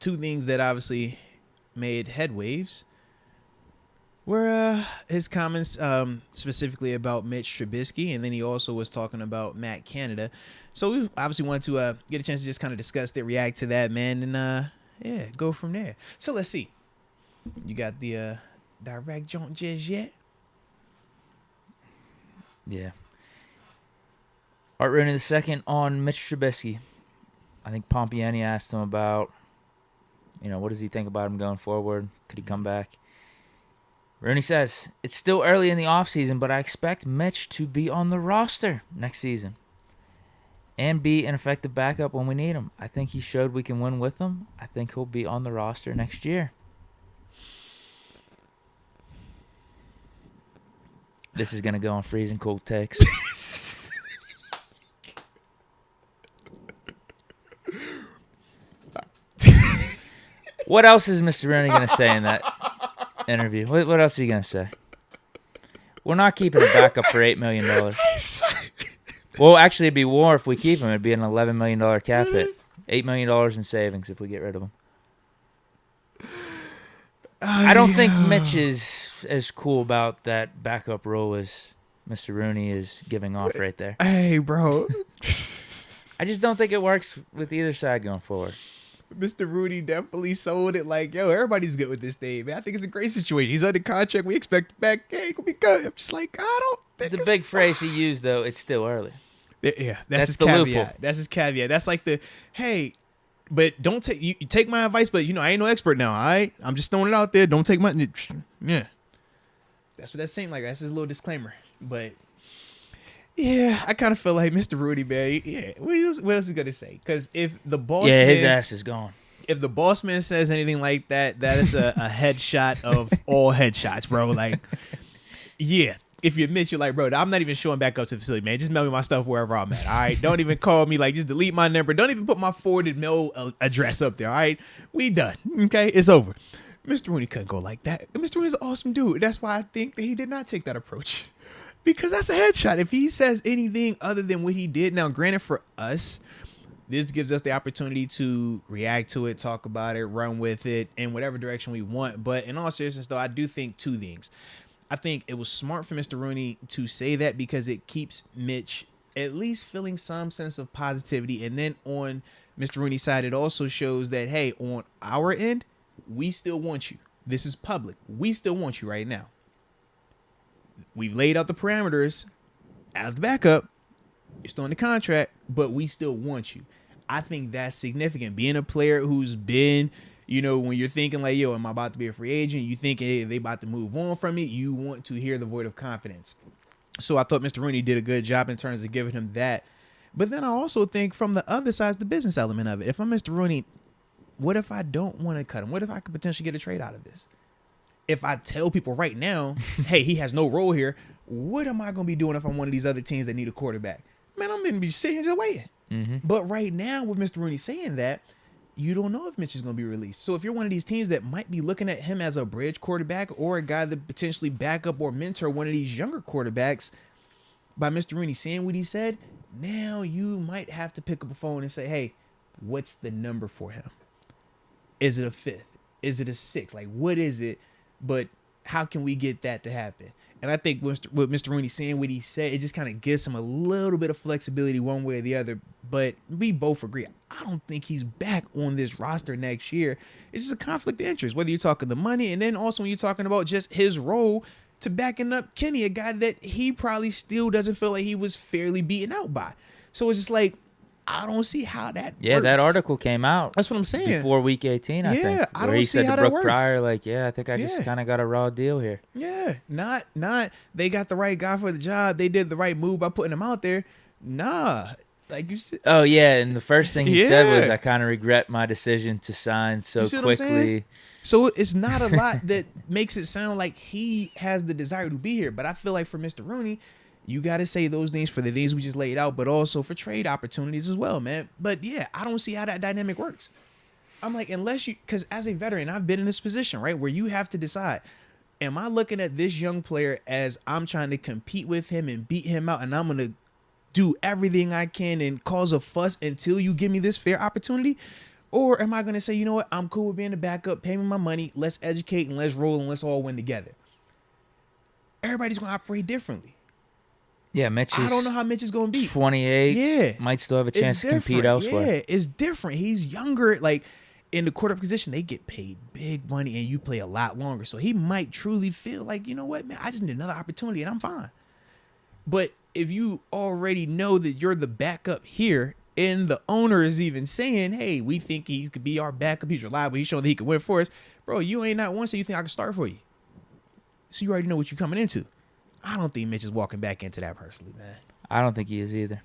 two things that obviously made headwaves were his comments specifically about Mitch Trubisky, and then he also was talking about Matt Canada. So we obviously wanted to get a chance to just kind of discuss it, react to that, man, and go from there. So let's see. You got the direct joint just yet? Yeah. Art Rooney II on Mitch Trubisky. I think Pompiani asked him about, what does he think about him going forward? Could he come back? Rooney says, it's still early in the offseason, but I expect Mitch to be on the roster next season and be an effective backup when we need him. I think he showed we can win with him. I think he'll be on the roster next year. This is going to go on freezing cold takes. What else is Mr. Rooney going to say in that interview? What else is he going to say? We're not keeping a backup for $8 million. Well, actually, it'd be more if we keep him. It'd be an $11 million cap hit. $8 million in savings if we get rid of him. I don't think Mitch is as cool about that backup role as Mr. Rooney is giving off right there. Hey, bro. I just don't think it works with either side going forward. Mr. Rooney definitely sold it like, yo, everybody's good with this thing, man. I think it's a great situation. He's under contract. We expect him back. Hey, he'll be good. I'm just like, I don't think the big phrase he used, though, it's still early. Yeah, that's his the caveat. loophole. That's his caveat. That's like the, hey, but don't take you take my advice, but I ain't no expert now, all right? I'm just throwing it out there. Don't take my, yeah. That's what that seemed like. That's his little disclaimer. But, yeah, I kind of feel like Mr. Rooney, man, yeah, what else is he going to say? Because if the boss man, his ass is gone. If the boss man says anything like that, that is a headshot of all headshots, bro. Like, yeah. If you admit, you're like, bro, I'm not even showing back up to the facility, man. Just mail me my stuff wherever I'm at, all right? Don't even call me. Like, just delete my number. Don't even put my forwarded mail address up there, all right? We done, okay? It's over. Mr. Rooney couldn't go like that. Mr. Rooney's an awesome dude. That's why I think that he did not take that approach. Because that's a headshot. If he says anything other than what he did, now, granted, for us, this gives us the opportunity to react to it, talk about it, run with it in whatever direction we want. But in all seriousness, though, I do think two things. I think it was smart for Mr. Rooney to say that because it keeps Mitch at least feeling some sense of positivity. And then on Mr. Rooney's side, it also shows that, hey, on our end, we still want you. This is public. We still want you right now. We've laid out the parameters as the backup. You're still in the contract, but we still want you. I think that's significant. Being a player who's been, when you're thinking like, yo, am I about to be a free agent? You think, hey, they about to move on from me. You want to hear the vote of confidence. So I thought Mr. Rooney did a good job in terms of giving him that. But then I also think from the other side, the business element of it. If I'm Mr. Rooney, what if I don't want to cut him? What if I could potentially get a trade out of this? If I tell people right now, hey, he has no role here, what am I going to be doing if I'm one of these other teams that need a quarterback? Man, I'm going to be sitting here just waiting. Mm-hmm. But right now, with Mr. Rooney saying that, you don't know if Mitch is going to be released. So if you're one of these teams that might be looking at him as a bridge quarterback or a guy that potentially back up or mentor one of these younger quarterbacks, by Mr. Rooney saying what he said, now you might have to pick up a phone and say, hey, what's the number for him? Is it a 5th? Is it a 6th? Like, what is it? But how can we get that to happen? And I think with Mr. Rooney saying what he said, it just kind of gives him a little bit of flexibility one way or the other. But we both agree, I don't think he's back on this roster next year. It's just a conflict of interest, whether you're talking the money and then also when you're talking about just his role to backing up Kenny, a guy that he probably still doesn't feel like he was fairly beaten out by. So it's just like, I don't see how that works. That article came out. That's what I'm saying. Before week 18, I think. I don't see how that works. Brooke Pryor, like, I think I just kind of got a raw deal here. Yeah, not they got the right guy for the job. They did the right move by putting him out there. Nah, like you said. Oh, yeah, and the first thing he said was, I kind of regret my decision to sign so quickly. So it's not a lot that makes it sound like he has the desire to be here. But I feel like for Mr. Rooney, you got to say those things for the things we just laid out, but also for trade opportunities as well, man. But yeah, I don't see how that dynamic works. I'm like, because as a veteran, I've been in this position, right, where you have to decide, am I looking at this young player as I'm trying to compete with him and beat him out, and I'm going to do everything I can and cause a fuss until you give me this fair opportunity? Or am I going to say, you know what? I'm cool with being the backup. Pay me my money. Let's educate and let's roll and let's all win together. Everybody's going to operate differently. Yeah, Mitch is I don't know how Mitch is going to be. 28. Yeah. Might still have a chance to compete different. elsewhere. Yeah, it's different. He's younger. Like, in the quarterback position, they get paid big money and you play a lot longer. So he might truly feel like, you know what, man, I just need another opportunity and I'm fine. But if you already know that you're the backup here and the owner is even saying, hey, we think he could be our backup. He's reliable. He's showing that he can win for us. Bro, you ain't not one, so you think I can start for you. So you already know what you're coming into. I don't think Mitch is walking back into that personally, man. I don't think he is either.